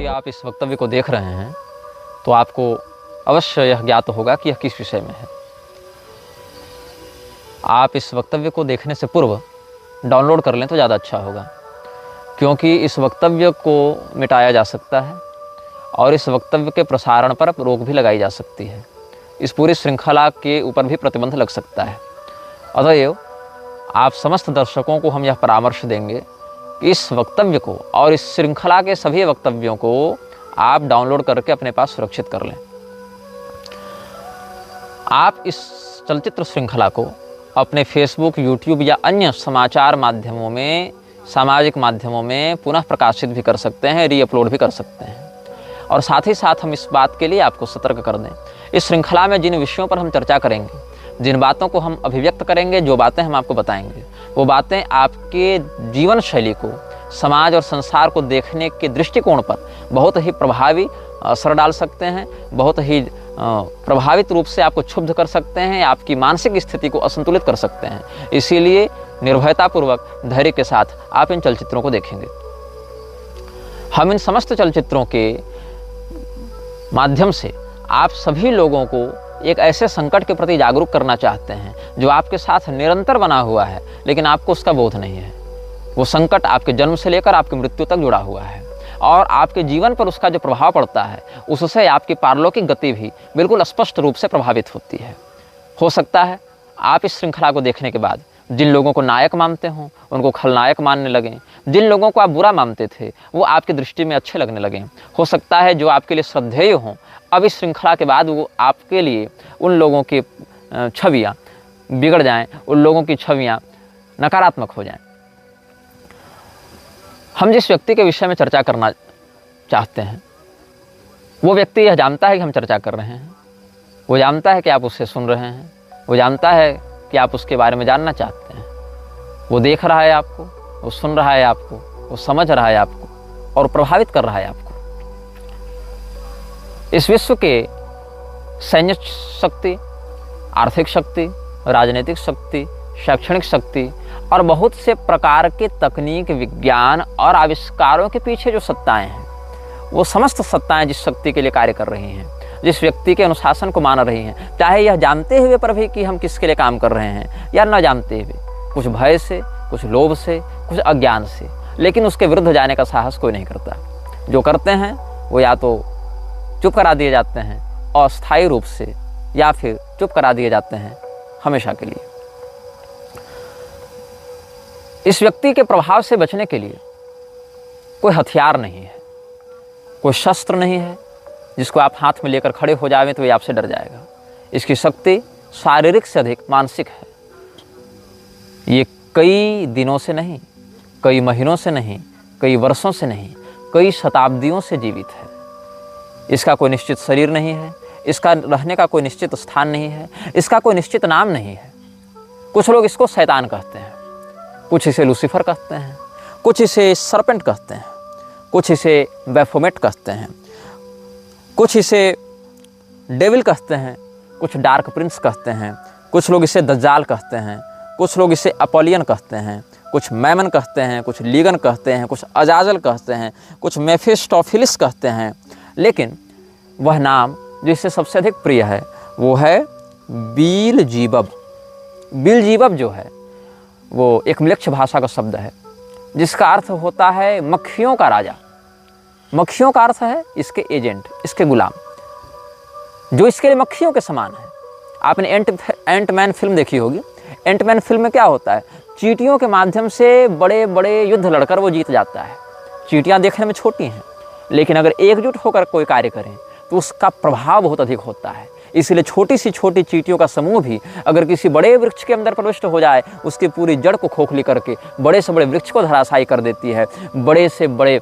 यदि आप इस वक्तव्य को देख रहे हैं तो आपको अवश्य यह ज्ञात होगा कि यह किस विषय में है। आप इस वक्तव्य को देखने से पूर्व डाउनलोड कर लें तो ज़्यादा अच्छा होगा, क्योंकि इस वक्तव्य को मिटाया जा सकता है और इस वक्तव्य के प्रसारण पर रोक भी लगाई जा सकती है। इस पूरी श्रृंखला के ऊपर भी प्रतिबंध लग सकता है। अतएव आप समस्त दर्शकों को हम यह परामर्श देंगे कि इस वक्तव्य को और इस श्रृंखला के सभी वक्तव्यों को आप डाउनलोड करके अपने पास सुरक्षित कर लें। आप इस चलचित्र श्रृंखला को अपने फेसबुक, यूट्यूब या अन्य समाचार माध्यमों में, सामाजिक माध्यमों में पुनः प्रकाशित भी कर सकते हैं, रीअपलोड भी कर सकते हैं। और साथ ही साथ हम इस बात के लिए आपको सतर्क कर दें, इस श्रृंखला में जिन विषयों पर हम चर्चा करेंगे, जिन बातों को हम अभिव्यक्त करेंगे, जो बातें हम आपको बताएंगे, वो बातें आपके जीवन शैली को, समाज और संसार को देखने के दृष्टिकोण पर बहुत ही प्रभावी असर डाल सकते हैं, बहुत ही प्रभावित रूप से आपको क्षुब्ध कर सकते हैं, आपकी मानसिक स्थिति को असंतुलित कर सकते हैं। इसीलिए निर्भयतापूर्वक, धैर्य के साथ आप इन चलचित्रों को देखेंगे। हम इन समस्त चलचित्रों के माध्यम से आप सभी लोगों को एक ऐसे संकट के प्रति जागरूक करना चाहते हैं जो आपके साथ निरंतर बना हुआ है, लेकिन आपको उसका बोध नहीं है। वो संकट आपके जन्म से लेकर आपकी मृत्यु तक जुड़ा हुआ है और आपके जीवन पर उसका जो प्रभाव पड़ता है, उससे आपकी पारलौकिक गति भी बिल्कुल स्पष्ट रूप से प्रभावित होती है। हो सकता है आप इस श्रृंखला को देखने के बाद जिन लोगों को नायक मानते हों उनको खलनायक मानने लगें, जिन लोगों को आप बुरा मानते थे वो आपकी दृष्टि में अच्छे लगने लगें। हो सकता है जो आपके लिए श्रद्धेय हों, अब इस श्रृंखला के बाद वो आपके लिए उन लोगों की छवियाँ बिगड़ जाएं, उन लोगों की छवियाँ नकारात्मक हो जाएं। हम जिस व्यक्ति के विषय में चर्चा करना चाहते हैं वो व्यक्ति यह जानता है कि हम चर्चा कर रहे हैं, वो जानता है कि आप उससे सुन रहे हैं, वो जानता है कि आप उसके बारे में जानना चाहते हैं। वो देख रहा है आपको, वो सुन रहा है आपको, वो समझ रहा है आपको और प्रभावित कर रहा है आपको। इस विश्व के सैन्य शक्ति, आर्थिक शक्ति, राजनीतिक शक्ति, शैक्षणिक शक्ति और बहुत से प्रकार के तकनीक, विज्ञान और आविष्कारों के पीछे जो सत्ताएं हैं, वो समस्त सत्ताएं जिस शक्ति के लिए कार्य कर रही हैं, जिस व्यक्ति के अनुशासन को मान रही हैं, चाहे यह जानते हुए पर भी कि हम किसके लिए काम कर रहे हैं या न जानते हुए, कुछ भय से, कुछ लोभ से, कुछ अज्ञान से, लेकिन उसके विरुद्ध जाने का साहस कोई नहीं करता। जो करते हैं वो या तो चुप करा दिए जाते हैं अस्थायी रूप से, या फिर चुप करा दिए जाते हैं हमेशा के लिए। इस व्यक्ति के प्रभाव से बचने के लिए कोई हथियार नहीं है, कोई शस्त्र नहीं है जिसको आप हाथ में लेकर खड़े हो जाएं तो ये आपसे डर जाएगा। इसकी शक्ति शारीरिक से अधिक मानसिक है। ये कई दिनों से नहीं, कई महीनों से नहीं, कई वर्षों से नहीं, कई शताब्दियों से जीवित है। इसका कोई निश्चित शरीर नहीं है, इसका रहने का कोई निश्चित स्थान नहीं है, इसका कोई निश्चित नाम नहीं है। कुछ लोग इसको शैतान कहते हैं, कुछ इसे लूसीफर कहते हैं, कुछ इसे सरपेंट कहते हैं, कुछ इसे बैफोमेट कहते हैं, कुछ इसे डेविल कहते हैं, कुछ डार्क प्रिंस कहते हैं, कुछ लोग इसे दज्जाल कहते हैं, कुछ लोग इसे अपोलियन कहते हैं, कुछ मैमन कहते हैं, कुछ लीगन कहते हैं, कुछ अजाजल कहते हैं, कुछ मेफिस्टोफिलिस कहते हैं। लेकिन वह नाम जो इससे सबसे अधिक प्रिय है वो है बीलजीबब। बीलजीबब जो है वो एक म्लेच्छ भाषा का शब्द है जिसका अर्थ होता है मक्खियों का राजा। मक्खियों का अर्थ है इसके एजेंट, इसके गुलाम, जो इसके लिए मक्खियों के समान है। आपने एंटमैन फिल्म देखी होगी। एंटमैन फिल्म में क्या होता है, चींटियों के माध्यम से बड़े बड़े युद्ध लड़कर वो जीत जाता है। चींटियाँ देखने में छोटी हैं, लेकिन अगर एकजुट होकर कोई कार्य करें तो उसका प्रभाव बहुत अधिक होता है। इसलिए छोटी सी छोटी चींटियों का समूह भी अगर किसी बड़े वृक्ष के अंदर प्रविष्ट हो जाए, उसकी पूरी जड़ को खोखली करके बड़े से बड़े वृक्ष को धराशायी कर देती है। बड़े से बड़े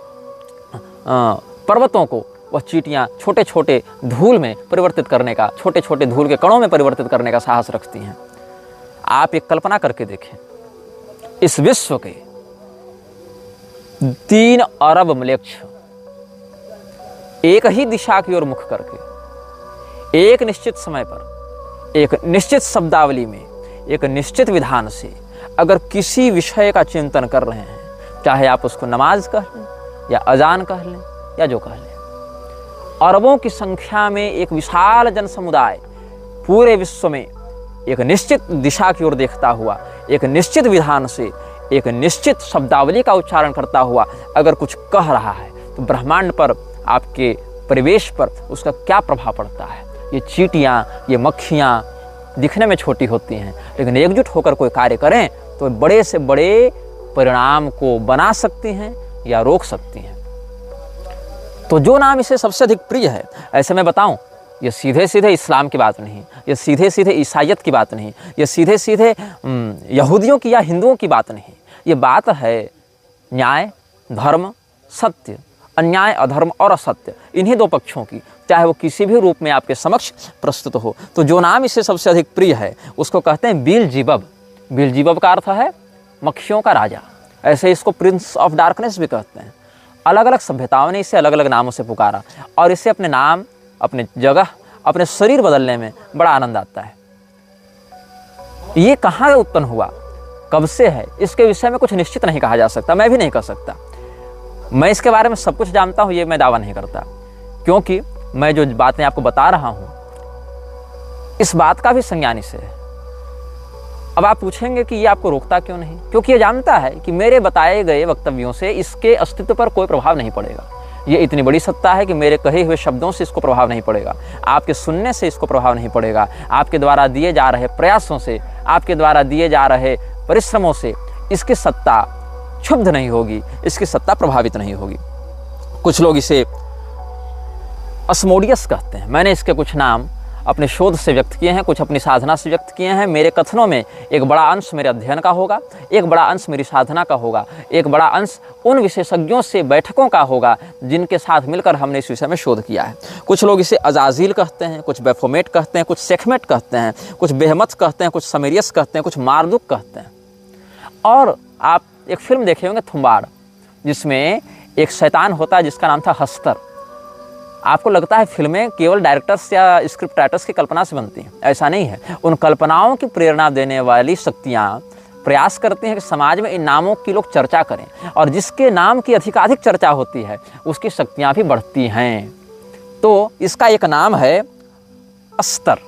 पर्वतों को वह चींटियाँ छोटे छोटे धूल में परिवर्तित करने का, छोटे छोटे धूल के कणों में परिवर्तित करने का साहस रखती हैं। आप एक कल्पना करके देखें, इस विश्व के 3 अरब म्लेच्छ एक ही दिशा की ओर मुख करके एक निश्चित समय पर, एक निश्चित शब्दावली में, एक निश्चित विधान से अगर किसी विषय का चिंतन कर रहे हैं, चाहे आप उसको नमाज कह लें या अजान कह लें या जो कह लें, अरबों की संख्या में एक विशाल जन समुदाय पूरे विश्व में एक निश्चित दिशा की ओर देखता हुआ, एक निश्चित विधान से, एक निश्चित शब्दावली का उच्चारण करता हुआ अगर कुछ कह रहा है तो ब्रह्मांड पर, आपके परिवेश पर उसका क्या प्रभाव पड़ता है। ये चींटियाँ, ये मक्खियाँ दिखने में छोटी होती हैं, लेकिन एकजुट होकर कोई कार्य करें तो बड़े से बड़े परिणाम को बना सकती हैं या रोक सकती हैं। तो जो नाम इसे सबसे अधिक प्रिय है, ऐसे मैं बताऊं, ये सीधे सीधे इस्लाम की बात नहीं, ये सीधे सीधे ईसाइयत की बात नहीं, ये सीधे सीधे यहूदियों की या हिंदुओं की बात नहीं, ये बात है न्याय, धर्म, सत्य, अन्याय, अधर्म और असत्य, इन्हीं दो पक्षों की, चाहे वो किसी भी रूप में आपके समक्ष प्रस्तुत हो। तो जो नाम इसे सबसे अधिक प्रिय है उसको कहते हैं बेल्ज़ेबब। बेल्ज़ेबब का अर्थ है मक्खियों का राजा, ऐसे इसको प्रिंस ऑफ डार्कनेस भी कहते हैं। अलग अलग सभ्यताओं ने इसे अलग अलग नामों से पुकारा और इसे अपने नाम, अपने जगह, अपने शरीर बदलने में बड़ा आनंद आता है। ये कहाँ उत्पन्न हुआ, कब से है, इसके विषय में कुछ निश्चित नहीं कहा जा सकता, मैं भी नहीं कह सकता। मैं इसके बारे में सब कुछ जानता हूँ ये मैं दावा नहीं करता, क्योंकि मैं जो बातें आपको बता रहा हूँ इस बात का भी संज्ञान इसे है। अब आप पूछेंगे कि ये आपको रोकता क्यों नहीं, क्योंकि ये जानता है कि मेरे बताए गए वक्तव्यों से इसके अस्तित्व पर कोई प्रभाव नहीं पड़ेगा। ये इतनी बड़ी सत्ता है कि मेरे कहे हुए शब्दों से इसको प्रभाव नहीं पड़ेगा, आपके सुनने से इसको प्रभाव नहीं पड़ेगा, आपके द्वारा दिए जा रहे प्रयासों से, आपके द्वारा दिए जा रहे परिश्रमों से इसकी सत्ता क्षुब्ध नहीं होगी, इसकी सत्ता प्रभावित नहीं होगी। कुछ लोग इसे अस्मोडियस कहते हैं। मैंने इसके कुछ नाम अपने शोध से व्यक्त किए हैं, कुछ अपनी साधना से व्यक्त किए हैं। मेरे कथनों में एक बड़ा अंश मेरे अध्ययन का होगा, एक बड़ा अंश मेरी साधना का होगा, एक बड़ा अंश उन विशेषज्ञों से बैठकों का होगा जिनके साथ मिलकर हमने इस विषय में शोध किया है। कुछ लोग इसे अजाजिल कहते हैं, कुछ बेफोमेट कहते हैं, कुछ सेखमेट कहते हैं, कुछ बेहमत कहते हैं, कुछ समेरियस कहते हैं, कुछ मार्दुक कहते हैं। और आप एक फिल्म देखे होंगे थुम्बाड़, जिसमें एक शैतान होता है जिसका नाम था हस्तर। आपको लगता है फिल्में केवल डायरेक्टर्स या स्क्रिप्ट राइटर्स की कल्पना से बनती हैं, ऐसा नहीं है। उन कल्पनाओं की प्रेरणा देने वाली शक्तियाँ प्रयास करती हैं कि समाज में इन नामों की लोग चर्चा करें, और जिसके नाम की अधिकाधिक चर्चा होती है उसकी शक्तियाँ भी बढ़ती हैं। तो इसका एक नाम है अस्तर,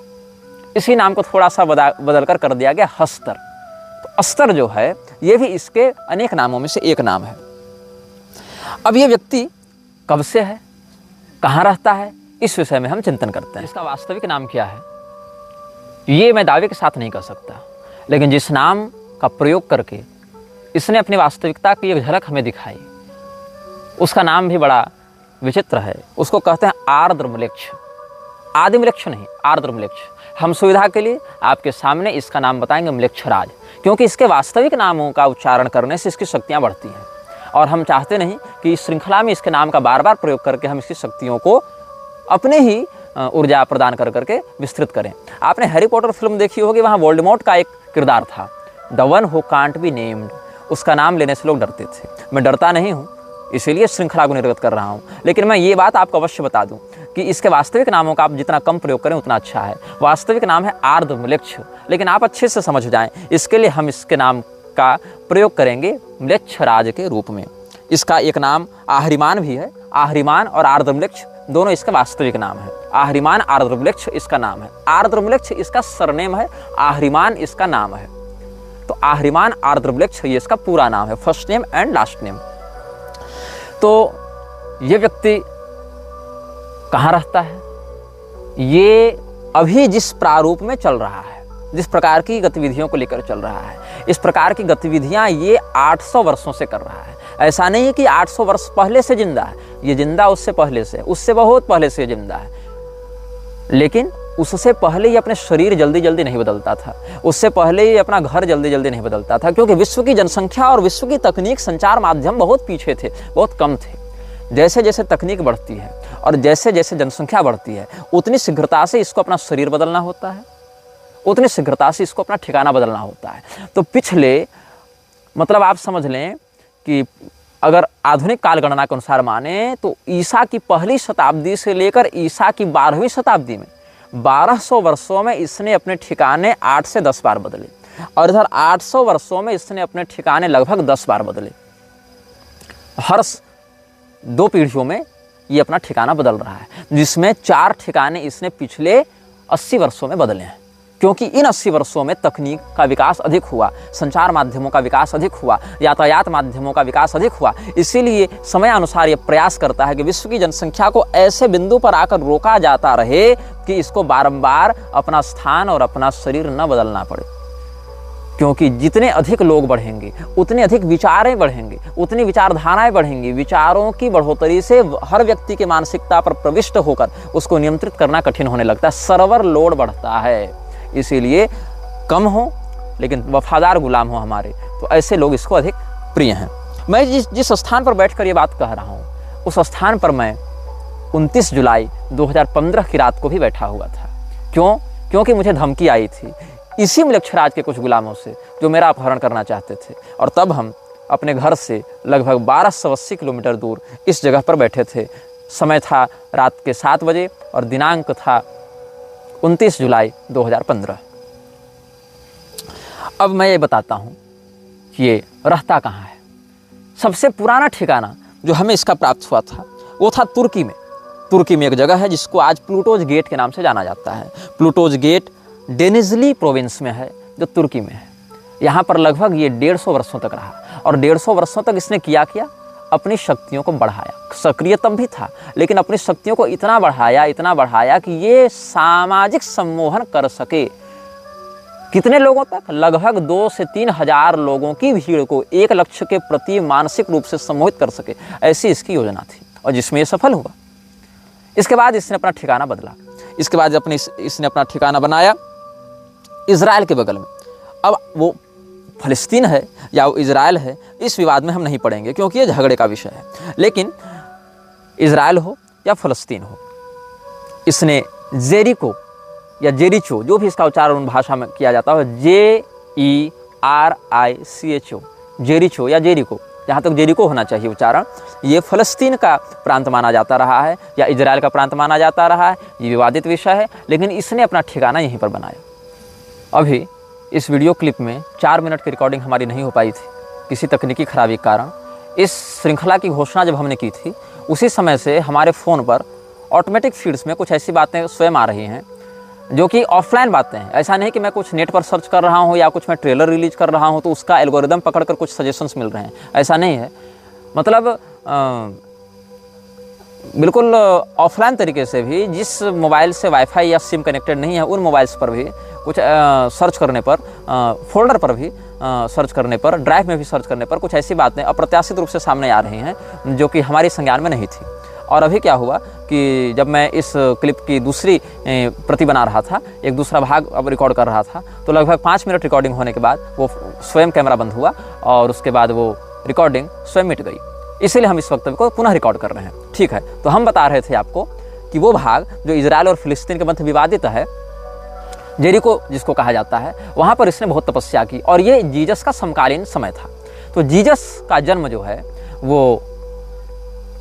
इसी नाम को थोड़ा सा बदल कर दिया गया हस्तर। तो अस्तर जो है ये भी इसके अनेक नामों में से एक नाम है। अब ये व्यक्ति कब से है, कहाँ रहता है, इस विषय में हम चिंतन करते हैं। इसका वास्तविक नाम क्या है ये मैं दावे के साथ नहीं कह सकता, लेकिन जिस नाम का प्रयोग करके इसने अपनी वास्तविकता की एक झलक हमें दिखाई, उसका नाम भी बड़ा विचित्र है। उसको कहते हैं आर्द्रम्लेच्छ। आदिम्लेच्छ नहीं, आर्द्रम्लेच्छ। हम सुविधा के लिए आपके सामने इसका नाम बताएंगे म्लेच्छराज, क्योंकि इसके वास्तविक नामों का उच्चारण करने से इसकी शक्तियाँ बढ़ती हैं, और हम चाहते नहीं कि इस श्रृंखला में इसके नाम का बार बार प्रयोग करके हम इसकी शक्तियों को अपने ही ऊर्जा प्रदान कर करके विस्तृत करें। आपने हैरी पॉटर फिल्म देखी होगी, वहाँ वोल्डेमॉर्ट का एक किरदार था, the one who can't be named. उसका नाम लेने से लोग डरते थे। मैं डरता नहीं हूँ, इसीलिए श्रृंखला को निर्गत कर रहा हूँ, लेकिन मैं ये बात आपको अवश्य बता दूँ कि इसके वास्तविक नामों का आप जितना कम प्रयोग करें उतना अच्छा है। वास्तविक नाम है आर्द्रम्लेच्छ, लेकिन आप अच्छे से समझ जाएं, इसके लिए हम इसके नाम का प्रयोग करेंगे म्लेच्छराज के रूप में। इसका एक नाम आहरिमान भी है। आहरिमान और आर्द्रम्लेच्छ दोनों इसका वास्तविक नाम है। आहरिमान आर्द्रम्लेच्छ इसका नाम है, आर्द्रम्लेच्छ इसका सरनेम है, आहरिमान इसका नाम है। तो आहरिमान आर्द्रम्लेच्छ ये इसका पूरा नाम है, first name and last name. तो ये व्यक्ति कहाँ रहता है, ये अभी जिस प्रारूप में चल रहा है, जिस प्रकार की गतिविधियों को लेकर चल रहा है, इस प्रकार की गतिविधियां ये 800 वर्षों से कर रहा है। ऐसा नहीं है कि 800 वर्ष पहले से जिंदा है, ये जिंदा उससे पहले से, उससे बहुत पहले से जिंदा है, लेकिन उससे पहले ये अपने शरीर जल्दी जल्दी नहीं बदलता था, उससे पहले ये अपना घर जल्दी जल्दी नहीं बदलता था, क्योंकि विश्व की जनसंख्या और विश्व की तकनीक, संचार माध्यम बहुत पीछे थे, बहुत कम थे। जैसे जैसे तकनीक बढ़ती है और जैसे जैसे जनसंख्या बढ़ती है, उतनी शीघ्रता से इसको अपना शरीर बदलना होता है, उतनी शीघ्रता से इसको अपना ठिकाना बदलना होता है। तो पिछले, मतलब आप समझ लें कि अगर आधुनिक काल गणना के अनुसार माने तो ईसा की पहली शताब्दी से लेकर ईसा की 12वीं शताब्दी में 1200 वर्षों में इसने अपने ठिकाने 8 से 10 बार बदले, और इधर 800 वर्षों में इसने अपने ठिकाने लगभग 10 बार बदले। हर 2 पीढ़ियों में ये अपना ठिकाना बदल रहा है, जिसमें 4 ठिकाने इसने पिछले 80 वर्षों में बदले हैं। क्योंकि इन 80 वर्षों में तकनीक का विकास अधिक हुआ, संचार माध्यमों का विकास अधिक हुआ, यातायात माध्यमों का विकास अधिक हुआ। इसीलिए समय अनुसार ये प्रयास करता है कि विश्व की जनसंख्या को ऐसे बिंदु पर आकर रोका जाता रहे कि इसको बारंबार अपना स्थान और अपना शरीर न बदलना पड़े। क्योंकि जितने अधिक लोग बढ़ेंगे उतने अधिक विचारें बढ़ेंगे, उतनी विचारधाराएं बढ़ेंगी। विचारों की बढ़ोतरी से हर व्यक्ति की मानसिकता पर प्रविष्ट होकर उसको नियंत्रित करना कठिन होने लगता है, सर्वर लोड बढ़ता है। इसीलिए कम हो लेकिन वफादार गुलाम हो हमारे, तो ऐसे लोग इसको अधिक प्रिय हैं। मैं जिस स्थान पर बैठकर ये बात कह रहा हूँ, उस स्थान पर मैं 29 जुलाई 2015 की रात को भी बैठा हुआ था। क्यों? क्योंकि मुझे धमकी आई थी इसी मलेच्छराज के कुछ गुलामों से, जो मेरा अपहरण करना चाहते थे। और तब हम अपने घर से लगभग 1280 किलोमीटर दूर इस जगह पर बैठे थे। समय था रात के 7 बजे और दिनांक था 29 जुलाई 2015। अब मैं ये बताता हूँ कि ये रहता कहाँ है। सबसे पुराना ठिकाना जो हमें इसका प्राप्त हुआ था वो था तुर्की में। तुर्की में एक जगह है जिसको आज प्लूटोज गेट के नाम से जाना जाता है। प्लूटोज गेट डेनिजली प्रोविंस में है, जो तुर्की में है। यहाँ पर लगभग ये 150 वर्षों तक रहा और 150 वर्षों तक इसने किया अपनी शक्तियों को बढ़ाया। सक्रिय तब भी था, लेकिन अपनी शक्तियों को इतना बढ़ाया कि ये सामाजिक सम्मोहन कर सके। कितने लोगों तक? लगभग 2 से 3 हजार लोगों की भीड़ को एक लक्ष्य के प्रति मानसिक रूप से सम्मोहित कर सके, ऐसी इसकी योजना थी और जिसमें ये सफल हुआ। इसके बाद इसने अपना ठिकाना बदला। इसके बाद इसने अपना ठिकाना बनाया इजराइल के बगल में। अब वो फ़लस्तीन है या वो इजराइल है, इस विवाद में हम नहीं पड़ेंगे क्योंकि ये झगड़े का विषय है। लेकिन इजराइल हो या फ़लस्तीन हो, इसने जेरिको या जेरिचो, जो भी इसका उच्चारण भाषा में किया जाता है, JERICHO, जेरिचो या जेरिको, जहाँ तक जेरिको होना चाहिए उच्चारण, ये फ़लस्तीन का प्रांत माना जाता रहा है या इजराइल का प्रांत माना जाता रहा है। ये विवादित विषय है, लेकिन इसने अपना ठिकाना यहीं पर बनाया। अभी इस वीडियो क्लिप में 4 मिनट की रिकॉर्डिंग हमारी नहीं हो पाई थी किसी तकनीकी खराबी के कारण। इस श्रृंखला की घोषणा जब हमने की थी, उसी समय से हमारे फ़ोन पर ऑटोमेटिक फीड्स में कुछ ऐसी बातें स्वयं आ रही हैं जो कि ऑफलाइन बातें हैं। ऐसा नहीं कि मैं कुछ नेट पर सर्च कर रहा हूँ या कुछ मैं ट्रेलर रिलीज कर रहा हूँ तो उसका एल्गोरिदम पकड़कर कुछ सजेशंस मिल रहे हैं, ऐसा नहीं है। मतलब बिल्कुल ऑफलाइन तरीके से भी जिस मोबाइल से वाईफाई या सिम कनेक्टेड नहीं है, उन मोबाइल्स पर भी कुछ सर्च करने पर, फोल्डर पर भी सर्च करने पर, ड्राइव में भी सर्च करने पर कुछ ऐसी बातें अप्रत्याशित रूप से सामने आ रही हैं जो कि हमारी संज्ञान में नहीं थी। और अभी क्या हुआ कि जब मैं इस क्लिप की दूसरी प्रति बना रहा था, एक दूसरा भाग अब रिकॉर्ड कर रहा था, तो लगभग 5 मिनट रिकॉर्डिंग होने के बाद वो स्वयं कैमरा बंद हुआ और उसके बाद वो रिकॉर्डिंग स्वयं मिट गई। इसीलिए हम इस वक्तव्य को पुनः रिकॉर्ड कर रहे हैं। ठीक है, तो हम बता रहे थे आपको कि वो भाग जो इजराइल और फिलिस्तीन के मध्य विवादित है, जेरिको जिसको कहा जाता है, वहाँ पर इसने बहुत तपस्या की और ये जीसस का समकालीन समय था। तो जीसस का जन्म जो है वो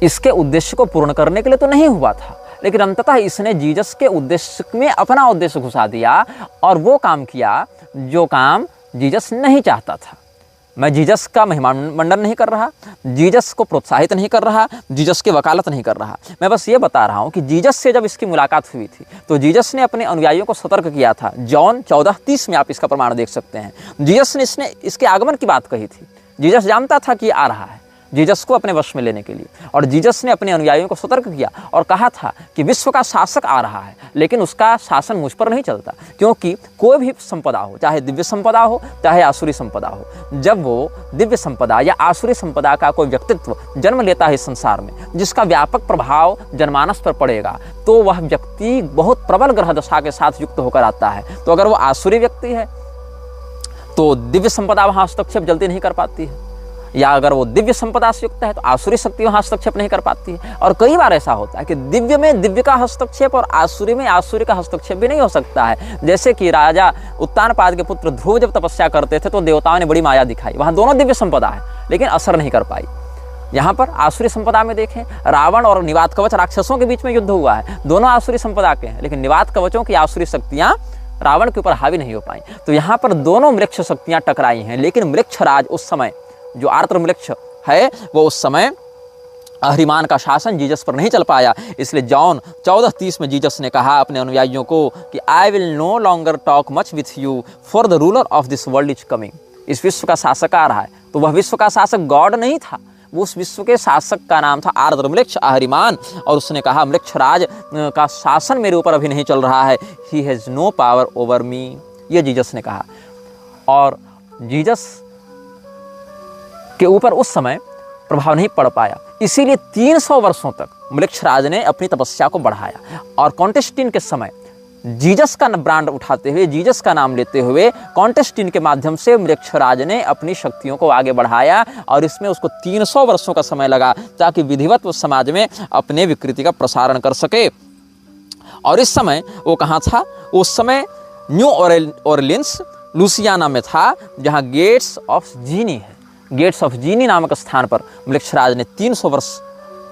इसके उद्देश्य को पूर्ण करने के लिए तो नहीं हुआ था, लेकिन अंततः इसने जीसस के उद्देश्य में अपना उद्देश्य घुसा दिया और वो काम किया जो काम जीसस नहीं चाहता था। मैं जीसस का महिमामंडन नहीं कर रहा, जीसस को प्रोत्साहित नहीं कर रहा, जीसस की वकालत नहीं कर रहा। मैं बस ये बता रहा हूँ कि जीसस से जब इसकी मुलाकात हुई थी तो जीसस ने अपने अनुयायियों को सतर्क किया था। जॉन 14:30 में आप इसका प्रमाण देख सकते हैं। जीसस ने इसके आगमन की बात कही थी। जीसस जानता था कि आ रहा है, जीसस को अपने वश में लेने के लिए, और जीसस ने अपने अनुयायियों को सतर्क किया और कहा था कि विश्व का शासक आ रहा है, लेकिन उसका शासन मुझ पर नहीं चलता, क्योंकि कोई भी संपदा हो, चाहे दिव्य संपदा हो चाहे आसुरी संपदा हो, जब वो दिव्य संपदा या आसुरी संपदा का कोई व्यक्तित्व जन्म लेता है इस संसार में जिसका व्यापक प्रभाव जनमानस पर पड़ेगा, तो वह व्यक्ति बहुत प्रबल ग्रह दशा के साथ युक्त होकर आता है। तो अगर वो आसुरी व्यक्ति है तो दिव्य संपदा वहाँ हस्तक्षेप जल्दी नहीं कर पाती है, या अगर वो दिव्य संपदा से युक्त है तो आसुरी शक्ति वहाँ हस्तक्षेप नहीं कर पाती है। और कई बार ऐसा होता है कि दिव्य में दिव्य का हस्तक्षेप और आसुरी में आसुरी का हस्तक्षेप भी नहीं हो सकता है। जैसे कि राजा उत्तानपाद के पुत्र ध्रुव जब तपस्या करते थे तो देवताओं ने बड़ी माया दिखाई, वहाँ दोनों दिव्य संपदा है लेकिन असर नहीं कर पाई। यहाँ पर आसुरी संपदा में देखें, रावण और निवात कवच राक्षसों के बीच में युद्ध हुआ है, दोनों आसुरी संपदा के हैं, लेकिन निवात कवचों की आसुरी शक्तियाँ रावण के ऊपर हावी नहीं हो पाई। तो यहाँ पर दोनों मृक्ष शक्तियाँ टकराई हैं, लेकिन मृक्षराज उस समय, जो आर्द्र मृक्ष है, वो उस समय अहरिमान का शासन जीसस पर नहीं चल पाया। इसलिए जॉन 14:30 में जीसस ने कहा अपने अनुयायियों को कि I will no longer talk much with you for the ruler of this world is coming. इस विश्व का शासक आ रहा है। तो वह विश्व का शासक गॉड नहीं था, वो उस विश्व के शासक का नाम था आर्द्रम्लेच्छ अहरिमान। और उसने कहा म्लेच्छराज का शासन मेरे ऊपर अभी नहीं चल रहा है, he has no power over me, ये जीसस ने कहा। और जीसस के ऊपर उस समय प्रभाव नहीं पड़ पाया, इसीलिए 300 वर्षों तक म्लेच्छराज ने अपनी तपस्या को बढ़ाया। और कॉन्टेस्टिन के समय जीसस का ब्रांड उठाते हुए, जीसस का नाम लेते हुए कॉन्टेस्टिन के माध्यम से म्लेच्छराज ने अपनी शक्तियों को आगे बढ़ाया। और इसमें उसको 300 वर्षों का समय लगा ताकि विधिवत समाज में अपने विकृति का प्रसारण कर सके। और इस समय वो कहाँ था? उस समय न्यू ऑरलिन्स लुसियाना में था, जहाँ गेट्स ऑफ जीनी है। गेट्स ऑफ जीनी नामक स्थान पर म्लेच्छराज ने 300 वर्ष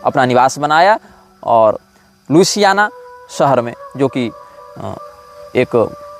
अपना निवास बनाया। और लुसियाना शहर में, जो कि एक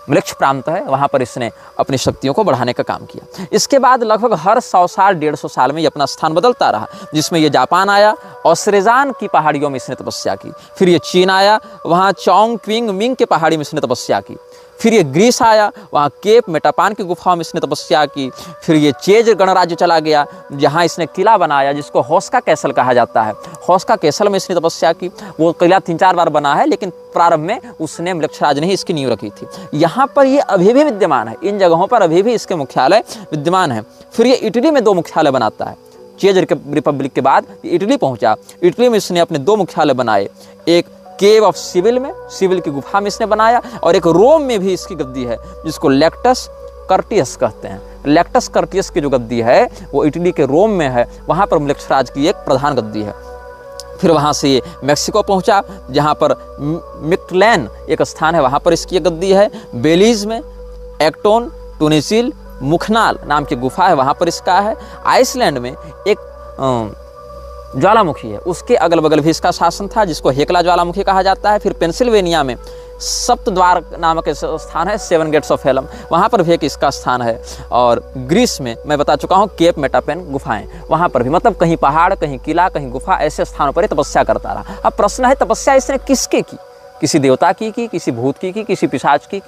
म्लेच्छ प्रांत है, वहाँ पर इसने अपनी शक्तियों को बढ़ाने का काम किया। इसके बाद लगभग हर 100 साल 150 साल में ये अपना स्थान बदलता रहा, जिसमें ये जापान आया और श्रेजान की पहाड़ियों में इसने तपस्या की। फिर ये चीन आया, वहाँ चोंग क्विंग मिंग के पहाड़ी में इसने तपस्या की। फिर ये ग्रीस आया, वहाँ केप मेटापान की गुफाओं में इसने तपस्या की। फिर ये चेज गणराज्य चला गया, जहाँ इसने किला बनाया जिसको होस्का कैसल कहा जाता है। होस्का कैसल में इसने तपस्या की। वो किला 3-4 बार बना है, लेकिन प्रारंभ में उसने म्लेच्छराज ने ही इसकी नींव रखी थी। यहाँ पर ये अभी भी विद्यमान है, इन जगहों पर अभी भी इसके मुख्यालय विद्यमान है। फिर ये इटली में 2 मुख्यालय बनाता है। चेज रिपब्लिक के बाद इटली पहुँचा। इटली में इसने अपने 2 मुख्यालय बनाए, एक केव ऑफ सिविल में, सिविल की गुफा में इसने बनाया, और एक रोम में भी इसकी गद्दी है जिसको लेक्टस कर्टियस कहते हैं। लेक्टस कर्टियस की जो गद्दी है वो इटली के रोम में है, वहाँ पर म्लेच्छराज की एक प्रधान गद्दी है। फिर वहाँ से ये मैक्सिको पहुँचा, जहाँ पर मिक्टलैन एक स्थान है, वहाँ पर इसकी एक गद्दी है। बेलीज में एक्टोन टूनिसिल मुखनाल नाम की गुफा है, वहाँ पर इसका है। आइसलैंड में एक ज्वालामुखी है, उसके अगल बगल भी इसका शासन था, जिसको हेकला ज्वालामुखी कहा जाता है। फिर पेंसिल्वेनिया में सप्तद्वार नामक स्थान है, 7 गेट्स ऑफ हेलम, वहाँ पर भी एक इसका स्थान है। और ग्रीस में मैं बता चुका हूँ केप मेटापेन गुफाएं, वहाँ पर भी, मतलब कहीं पहाड़, कहीं किला, कहीं गुफा, ऐसे स्थानों पर तपस्या करता रहा। अब प्रश्न है, तपस्या इसने किसके की? किसी देवता की, किसी भूत की, किसी पिशाच की,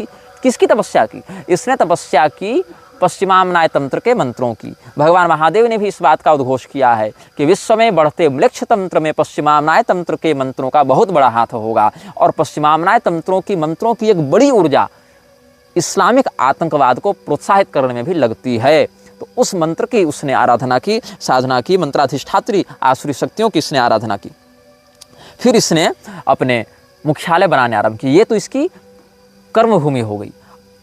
किसकी तपस्या की? इसने तपस्या की पश्चिमामनाय तंत्र के मंत्रों की। भगवान महादेव ने भी इस बात का उद्घोष किया है कि विश्व में बढ़ते म्लेच्छ तंत्र में पश्चिमामनाय तंत्र के मंत्रों का बहुत बड़ा हाथ होगा। और पश्चिमामनाय मंत्रों की एक बड़ी ऊर्जा इस्लामिक आतंकवाद को प्रोत्साहित करने में भी लगती है। तो उस मंत्र की उसने आराधना की, साधना की, मंत्राधिष्ठात्री आसुरी शक्तियों की इसने आराधना की। फिर इसने अपने मुख्यालय बनाने आरंभ की। ये तो इसकी कर्मभूमि हो गई।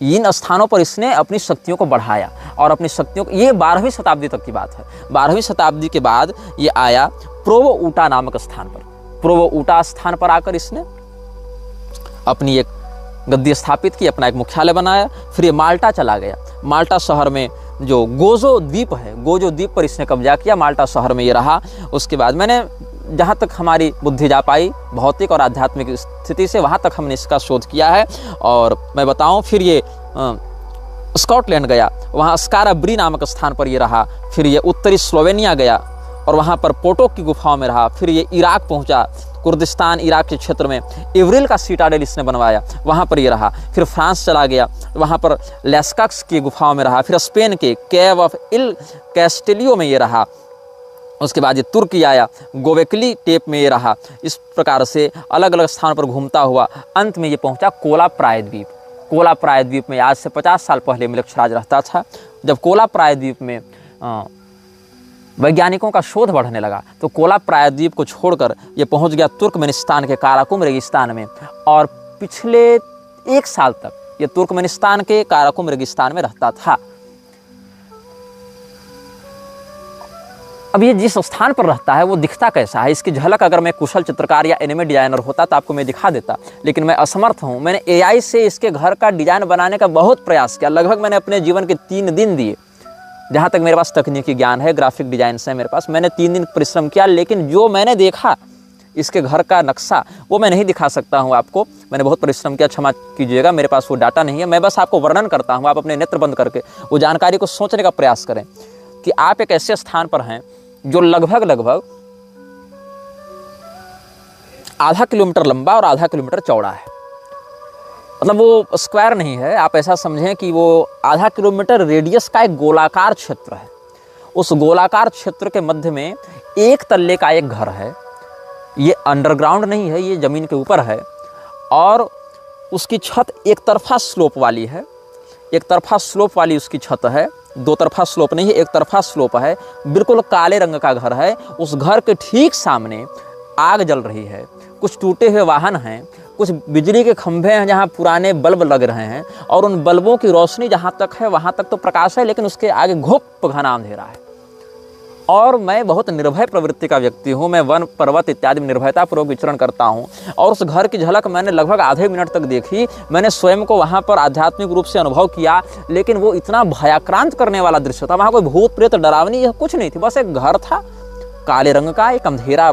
इन स्थानों पर इसने अपनी शक्तियों को बढ़ाया और अपनी शक्तियों को, ये 12वीं शताब्दी तक की बात है। 12वीं शताब्दी के बाद ये आया प्रोवो ऊटा नामक स्थान पर। प्रोवो ऊटा स्थान पर आकर इसने अपनी एक गद्दी स्थापित की, अपना एक मुख्यालय बनाया। फिर ये माल्टा चला गया। माल्टा शहर में जो गोजो द्वीप है, गोजो द्वीप पर इसने कब्जा किया। माल्टा शहर में ये रहा। उसके बाद मैंने जहाँ तक हमारी बुद्धि जा पाई भौतिक और आध्यात्मिक स्थिति से, वहाँ तक हमने इसका शोध किया है। और मैं बताऊँ, फिर ये स्कॉटलैंड गया, वहाँ स्काराब्री नामक स्थान पर ये रहा। फिर ये उत्तरी स्लोवेनिया गया और वहाँ पर पोटोक की गुफाओं में रहा। फिर ये इराक पहुँचा, कुर्दिस्तान इराक के क्षेत्र में इवरिल का सीटाडेल इसने बनवाया, वहाँ पर ये रहा। फिर फ्रांस चला गया, वहाँ पर लेस्कक्स की गुफाओं में रहा। फिर स्पेन के केव ऑफ इल कैस्टेलियो में ये रहा। उसके बाद ये तुर्की आया, गोवेकली टेप में ये रहा। इस प्रकार से अलग अलग स्थानों पर घूमता हुआ अंत में ये पहुंचा कोला प्रायद्वीप। कोला प्रायद्वीप में आज से 50 साल पहले म्लेच्छराज रहता था। जब कोला प्रायद्वीप में वैज्ञानिकों का शोध बढ़ने लगा तो कोला प्रायद्वीप को छोड़कर ये पहुंच गया तुर्कमेनिस्तान के काराकुम रेगिस्तान में। और पिछले 1 साल तक ये तुर्कमेनिस्तान के काराकुम रेगिस्तान में रहता था। अब ये जिस स्थान पर रहता है वो दिखता कैसा है, इसकी झलक अगर मैं कुशल चित्रकार या एनिमे डिजाइनर होता तो आपको मैं दिखा देता, लेकिन मैं असमर्थ हूँ। मैंने AI से इसके घर का डिजाइन बनाने का बहुत प्रयास किया। लगभग मैंने अपने जीवन के 3 दिन दिए, जहाँ तक मेरे पास तकनीकी ज्ञान है, ग्राफिक डिजाइन से मेरे पास, मैंने 3 दिन परिश्रम किया। लेकिन जो मैंने देखा इसके घर का नक्शा वो मैं नहीं दिखा सकता हूँ आपको। मैंने बहुत परिश्रम किया, क्षमा कीजिएगा, मेरे पास वो डाटा नहीं है। मैं बस आपको वर्णन करता हूँ, आप अपने नेत्र बंद करके वो जानकारी को सोचने का प्रयास करें कि आप एक ऐसे स्थान पर हैं जो लगभग आधा किलोमीटर लंबा और आधा किलोमीटर चौड़ा है। मतलब वो स्क्वायर नहीं है, आप ऐसा समझें कि वो आधा किलोमीटर रेडियस का एक गोलाकार क्षेत्र है। उस गोलाकार क्षेत्र के मध्य में एक तल्ले का एक घर है। ये अंडरग्राउंड नहीं है, ये ज़मीन के ऊपर है और उसकी छत एक तरफा स्लोप वाली है। एक तरफा स्लोप वाली उसकी छत है, दो तरफा स्लोप नहीं है, एक तरफा स्लोप है। बिल्कुल काले रंग का घर है। उस घर के ठीक सामने आग जल रही है। कुछ टूटे हुए वाहन हैं, कुछ बिजली के खंभे हैं जहाँ पुराने बल्ब लग रहे हैं और उन बल्बों की रोशनी जहाँ तक है वहाँ तक तो प्रकाश है, लेकिन उसके आगे घुप घना अंधेरा है। और मैं बहुत निर्भय प्रवृत्ति का व्यक्ति हूँ। मैं वन पर्वत इत्यादि में निर्भयतापूर्वक विचरण करता हूँ और उस घर की झलक मैंने लगभग आधे मिनट तक देखी। मैंने स्वयं को वहाँ पर आध्यात्मिक रूप से अनुभव किया, लेकिन वो इतना भयाक्रांत करने वाला दृश्य था। वहाँ कोई भूत प्रेत डरावनी यह कुछ नहीं थी, बस एक घर था काले रंग का, एक अंधेरा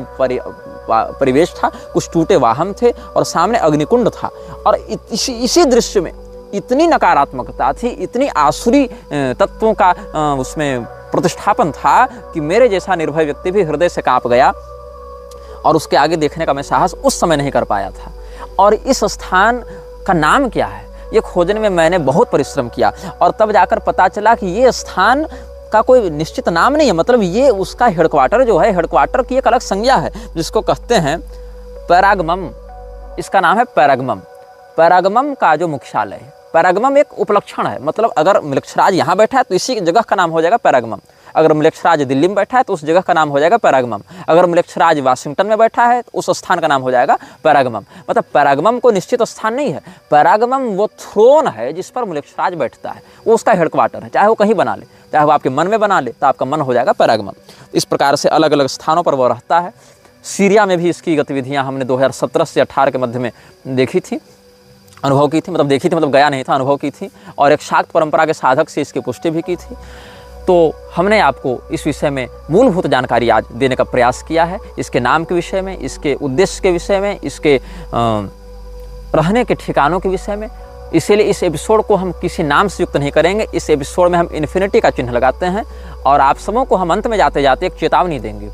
परिवेश था, कुछ टूटे वाहन थे और सामने अग्निकुंड था। और इसी दृश्य में इतनी नकारात्मकता थी, इतनी आसुरी तत्वों का उसमें प्रतिष्ठापन था कि मेरे जैसा निर्भय व्यक्ति भी हृदय से कांप गया और उसके आगे देखने का मैं साहस उस समय नहीं कर पाया था। और इस स्थान का नाम क्या है ये खोजने में मैंने बहुत परिश्रम किया और तब जाकर पता चला कि ये स्थान का कोई निश्चित नाम नहीं है। मतलब ये उसका हेडक्वार्टर जो है, हेडक्वार्टर की एक अलग संज्ञा है जिसको कहते हैं पैरागमम। इसका नाम है पैरागमम। पैरागमम का जो मुख्यालय है, पैरागमम एक उपलक्षण है। मतलब अगर मृक्षराज यहाँ बैठा है तो इसी जगह का नाम हो जाएगा पैरागमम। अगर मृक्षराज दिल्ली में बैठा है तो उस जगह का नाम हो जाएगा पैरागमम। अगर मृक्षराज वाशिंगटन में बैठा है तो उस स्थान का नाम हो जाएगा पैरागमम। मतलब पैरागमम को निश्चित स्थान नहीं है, पैरागमम वो थ्रोन है जिस पर मृक्षराज बैठता है, वो उसका हेडक्वार्टर है। चाहे वो कहीं बना ले, चाहे वो आपके मन में बना ले, तो आपका मन हो जाएगा पैरागमम। इस प्रकार से अलग अलग स्थानों पर वो रहता है। सीरिया में भी इसकी गतिविधियाँ हमने 2017 से 18 के मध्य में देखी थी, अनुभव की थी। मतलब देखी थी मतलब गया नहीं था, अनुभव की थी और एक शाक्त परंपरा के साधक से इसकी पुष्टि भी की थी। तो हमने आपको इस विषय में मूलभूत जानकारी आज देने का प्रयास किया है, इसके नाम के विषय में, इसके उद्देश्य के विषय में, इसके रहने के ठिकानों के विषय में। इसीलिए इस एपिसोड को हम किसी नाम से युक्त नहीं करेंगे। इस एपिसोड में हम इन्फिनिटी का चिन्ह लगाते हैं और आप सबों को हम अंत में जाते जाते एक चेतावनी देंगे।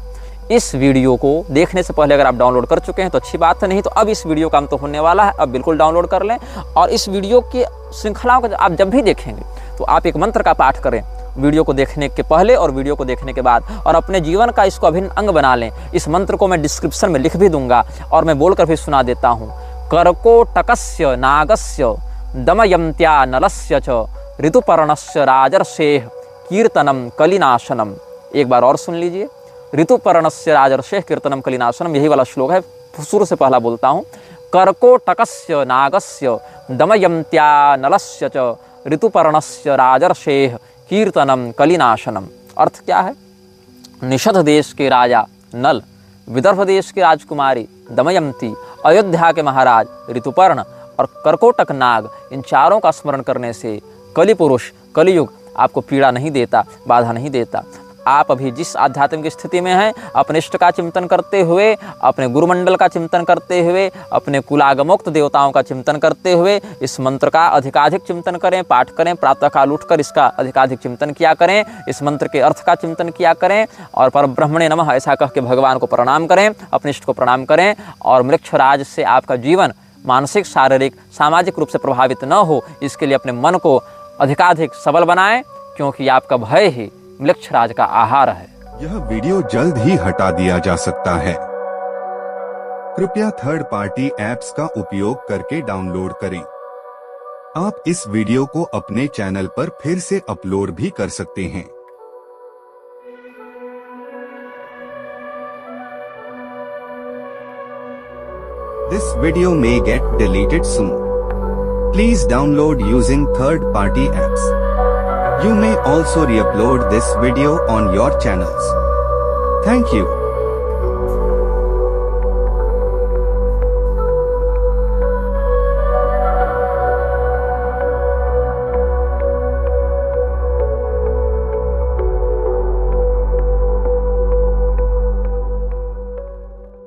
इस वीडियो को देखने से पहले अगर आप डाउनलोड कर चुके हैं तो अच्छी बात है, नहीं तो अब इस वीडियो का अंत तो होने वाला है, अब बिल्कुल डाउनलोड कर लें। और इस वीडियो की श्रृंखलाओं को आप जब भी देखेंगे तो आप एक मंत्र का पाठ करें वीडियो को देखने के पहले और वीडियो को देखने के बाद, और अपने जीवन का इसको अभिन्न अंग बना लें। इस मंत्र को मैं डिस्क्रिप्शन में लिख भी दूंगा और मैं बोलकर भी सुना देता हूँ। कर्कोटकस्य नागस्य दमयन्त्या नलस्य च ऋतुपर्णस्य राजर्षेः कीर्तनम कलिनाशनम। एक बार और सुन लीजिए। ऋतुपर्णस्य राजर्षेः कीर्तनम कलिनाशनम, यही वाला श्लोक है। शुरू से पहला बोलता हूँ। कर्कोटकस्य नागस्य दमयन्त्या नलस्य च ऋतुपर्णस्य राजर्षेः कीर्तनम कलिनाशनम। अर्थ क्या है? निषध देश के राजा नल, विदर्भ देश की राजकुमारी दमयंती, अयोध्या के महाराज ऋतुपर्ण और कर्कोटक नाग, इन चारों का स्मरण करने से कलि पुरुष कलियुग आपको पीड़ा नहीं देता, बाधा नहीं देता। आप अभी जिस आध्यात्मिक स्थिति में हैं, अपने इष्ट का चिंतन करते हुए, अपने गुरुमंडल का चिंतन करते हुए, अपने कुलागमोक्त देवताओं का चिंतन करते हुए इस मंत्र का अधिकाधिक चिंतन करें, पाठ करें। प्रातःकाल उठकर इसका अधिकाधिक चिंतन किया करें, इस मंत्र के अर्थ का चिंतन किया करें और परब्रह्मणे नमः ऐसा कह के भगवान को प्रणाम करें, अपने इष्ट को प्रणाम करें। और मृक्षराज से आपका जीवन मानसिक, शारीरिक, सामाजिक रूप से प्रभावित न हो, इसके लिए अपने मन को अधिकाधिक सबल बनाएं, क्योंकि आपका भय ही मृक्षराज का आहार है। यह वीडियो जल्द ही हटा दिया जा सकता है। कृपया थर्ड पार्टी ऐप्स का उपयोग करके डाउनलोड करें। आप इस वीडियो को अपने चैनल पर फिर से अपलोड भी कर सकते हैं। This video may get deleted soon. Please download using third party apps. You may also re-upload this video on your channels. Thank you.